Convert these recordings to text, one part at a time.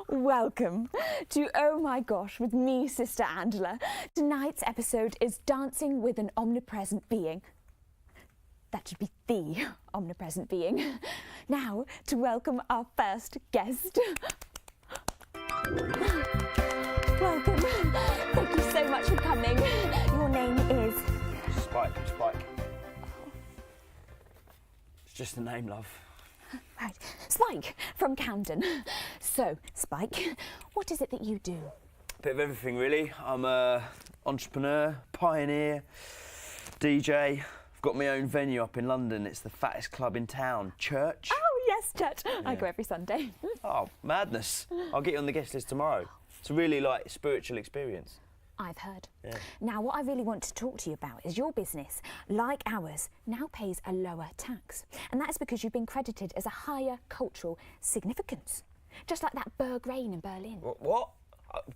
Welcome to Oh My Gosh with me, Sister Angela. Tonight's episode is Dancing with an Omnipresent Being. That should be the omnipresent being. Now, to welcome our first guest. Welcome. Thank you so much for coming. Your name is? Spike. It's just a name, love. Right, Spike from Camden. So, Spike, what is it that you do? Bit of everything, really. I'm a entrepreneur, pioneer, DJ. I've got my own venue up in London. It's the fattest club in town, Church. Oh, yes, Church. Yeah. I go every Sunday. Oh, madness. I'll get you on the guest list tomorrow. It's a really, spiritual experience. I've heard. Yeah. Now, what I really want to talk to you about is your business, like ours, now pays a lower tax. And that is because you've been credited as a higher cultural significance. Just like that Berghain in Berlin. What?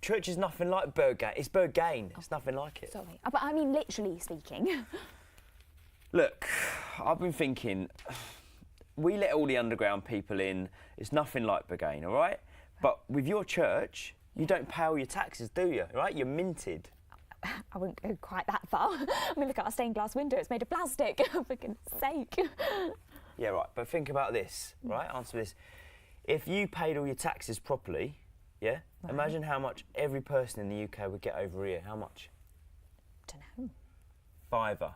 Church is nothing like Berghain. It's Berghain. It's nothing like it. Sorry, but I mean literally speaking. Look, I've been thinking, we let all the underground people in. It's nothing like Berghain, all right? But with your church, you don't pay all your taxes, do you? Right? You're minted. I wouldn't go quite that far. I mean, look at our stained glass window. It's made of plastic, for goodness sake. Yeah, right. But think about this, right? Answer this. If you paid all your taxes properly, yeah? Right. Imagine how much every person in the UK would get over here. How much? Dunno. £5.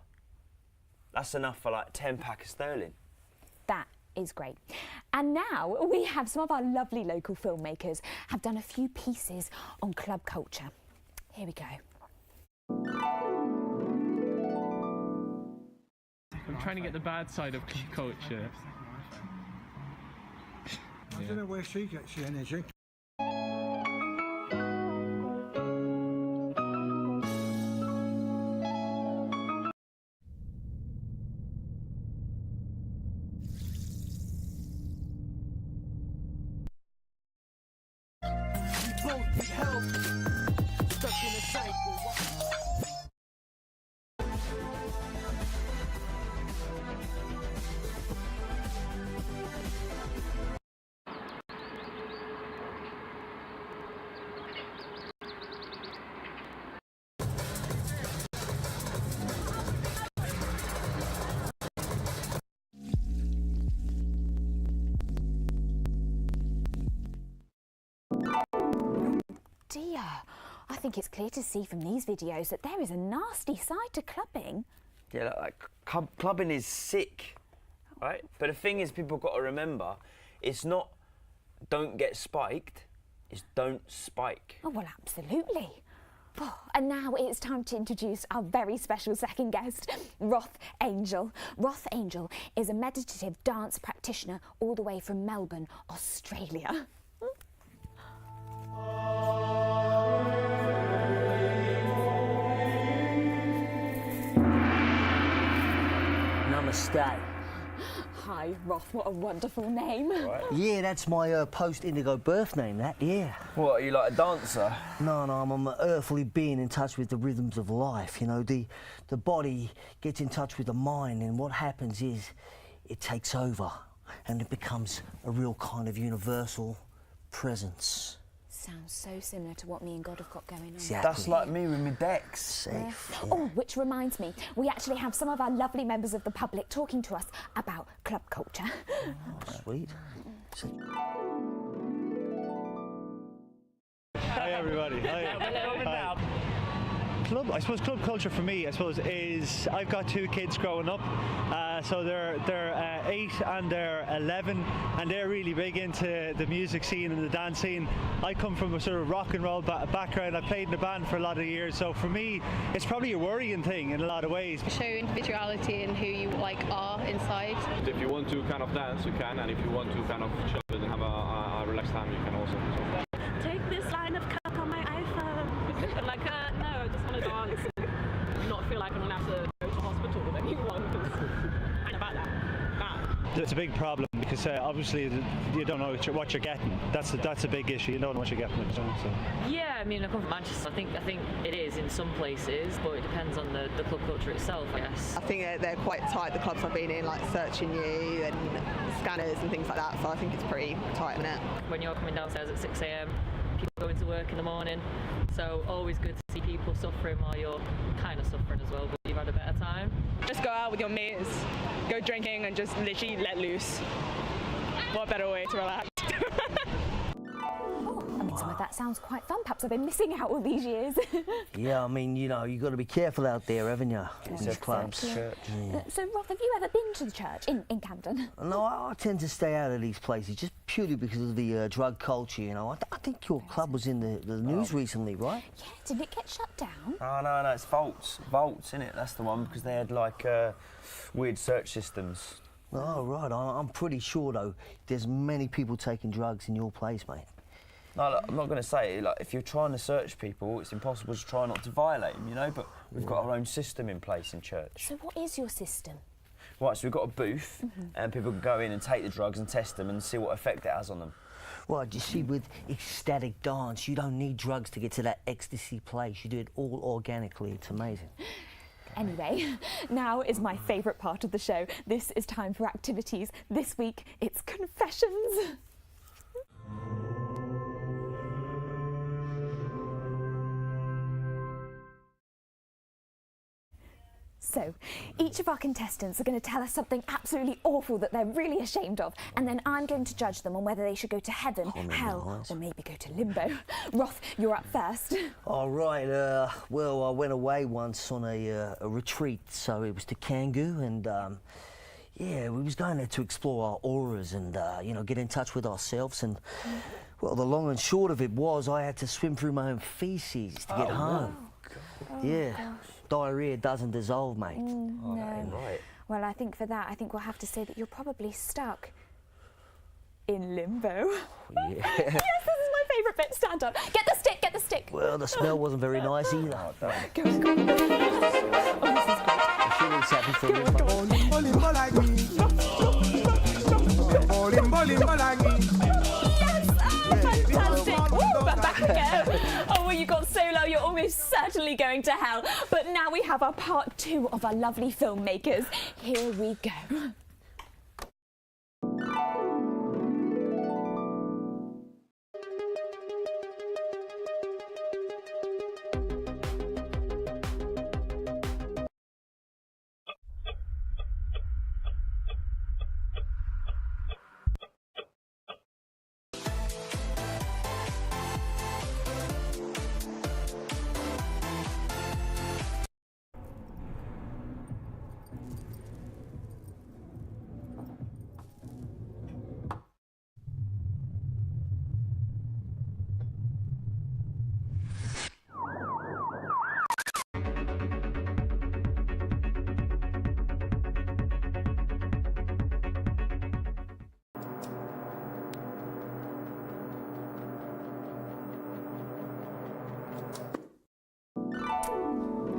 That's enough for like 10 pack of sterling. That is great. And now we have some of our lovely local filmmakers have done a few pieces on club culture. Here we go. I'm trying to get the bad side of club culture. I don't know where she gets the energy. Dear, I think it's clear to see from these videos that there is a nasty side to clubbing. Yeah, clubbing is sick, right? But the thing is, people got to remember, it's not don't get spiked, it's don't spike. Oh, well, absolutely. Oh, and now it's time to introduce our very special second guest, Roth Angel. Roth Angel is a meditative dance practitioner all the way from Melbourne, Australia. Namaste. Hi, Roth, what a wonderful name. Right. Yeah, that's my post-indigo birth name, that, yeah. What, are you like a dancer? No, I'm an earthly being in touch with the rhythms of life, you know. The body gets in touch with the mind, and what happens is it takes over and it becomes a real kind of universal presence. Sounds so similar to what me and God have got going on. Exactly. That's like me with my decks. Safe. Yeah. Oh, which reminds me, we actually have some of our lovely members of the public talking to us about club culture. Oh, sweet. Hi everybody. Hi. I suppose club culture for me, is I've got two kids growing up, so they're 8 and they're 11, and they're really big into the music scene and the dance scene. I come from a sort of rock and roll background. I played in a band for a lot of years, so for me it's probably a worrying thing in a lot of ways. Show individuality and who you are inside. If you want to kind of dance, you can, and if you want to kind of chill and have a relaxed time, you can also. Take this line of cut on my iPhone. No, I just want to dance and not feel like I'm gonna have to go to hospital with anyone. And about that. It's a big problem because because obviously you don't know what you're getting. That's a big issue. You don't know what you're getting. So. Yeah, I mean, I come from Manchester. I think it is in some places, but it depends on the club culture itself, I guess. I think they're quite tight, the clubs I've been in, like searching you and scanners and things like that, so I think it's pretty tight, isn't it? When you're coming downstairs at 6 a.m, people going to work in the morning, so always good to see people suffering while you're kind of suffering as well, but you've had a better time. Just go out with your mates, go drinking and just literally let loose. What better way to relax? I mean, some of that sounds quite fun. Perhaps I've been missing out all these years. Yeah, I mean, you know, you've got to be careful out there, haven't you? In these clubs. Church. So, Roth, have you ever been to the church in Camden? No, I tend to stay out of these places just purely because of the drug culture, you know. I think your club was in the news recently, right? Yeah, did it get shut down? Oh, no, it's Vaults, innit? That's the one, because they had, like, weird search systems. Oh, right. I'm pretty sure, though, there's many people taking drugs in your place, mate. No, look, I'm not going to say, like, if you're trying to search people, it's impossible to try not to violate them, you know, but we've got our own system in place in church. So what is your system? Right, so we've got a booth, and people can go in and take the drugs and test them and see what effect it has on them. Well, you see, with ecstatic dance, you don't need drugs to get to that ecstasy place. You do it all organically. It's amazing. Anyway, now is my favourite part of the show. This is time for activities. This week, it's confessions. So, each of our contestants are going to tell us something absolutely awful that they're really ashamed of, and then I'm going to judge them on whether they should go to heaven, hell, or maybe go to limbo. Roth, you're up first. All right, well, I went away once on a retreat, so it was to Kangoo, and yeah, we was going there to explore our auras and, you know, get in touch with ourselves, and, well, the long and short of it was I had to swim through my own feces to get home. Yeah. Gosh. Diarrhea doesn't dissolve, mate. No. Right. Well, I think for that, we'll have to say that you're probably stuck in limbo. Yeah. Yes, this is my favourite bit. Stand up. Get the stick, get the stick. Well, the smell wasn't very nice either. Go on, go on. Oh, this is great. She looks happy for me. Fantastic. Woo, back again. Oh, well, you got so low, you're almost certainly going to hell. But now we have our part 2 of our lovely filmmakers. Here we go.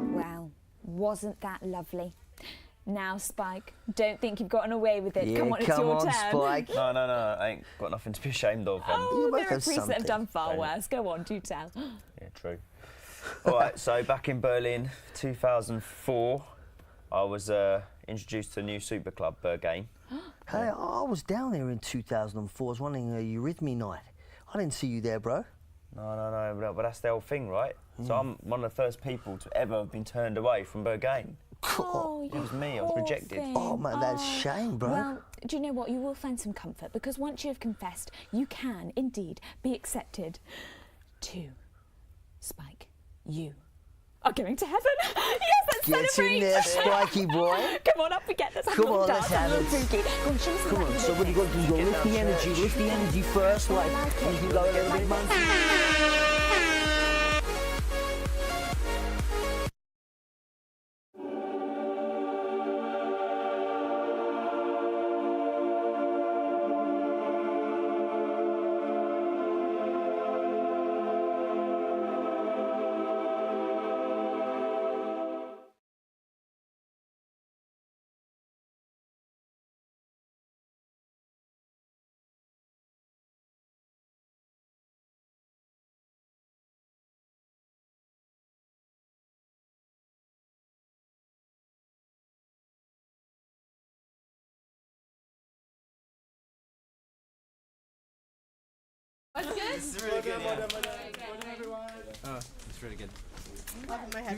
Well, wasn't that lovely? Now, Spike, don't think you've gotten away with it. Yeah, come on, it's your turn. Spike. No, I ain't got nothing to be ashamed of. Oh, there are have priests that have done far Don't. worse. Go on, do tell. Yeah, true. All right, so back in Berlin, 2004, I was introduced to a new super club, Berghain. Hey, I was down there in 2004. I was running a Eurythmy night. I didn't see you there, bro. No, but that's the whole thing, right? So I'm one of the first people to ever have been turned away from Berghain. Oh, It was me, I was rejected. Oh, man, that's a shame, bro. Well, do you know what? You will find some comfort because once you have confessed, you can indeed be accepted to Spike. You are going to heaven. Yes, let's Get celebrate. in there, Spiky boy. Come on, up we get. Let's have Come a little on, let's dance, have a little it. freaky. Go on, show us Come on, so what you got to do? You got to lift the energy first, like, and you can go a little bit monkey. That's good. It's really good. Well done, everyone. Oh, it's really good.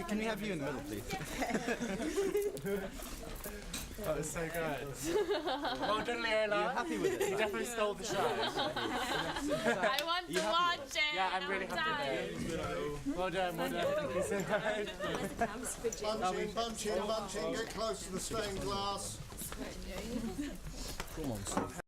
Can we have you in the middle, please? Oh, it's so good. Well done, Leola. Are you happy with it? You definitely stole the show. I want to watch it. Yeah, I'm really happy with it. Well done, well done. Thank you so much. Bunching, get close to the stained glass. Come on, Steve.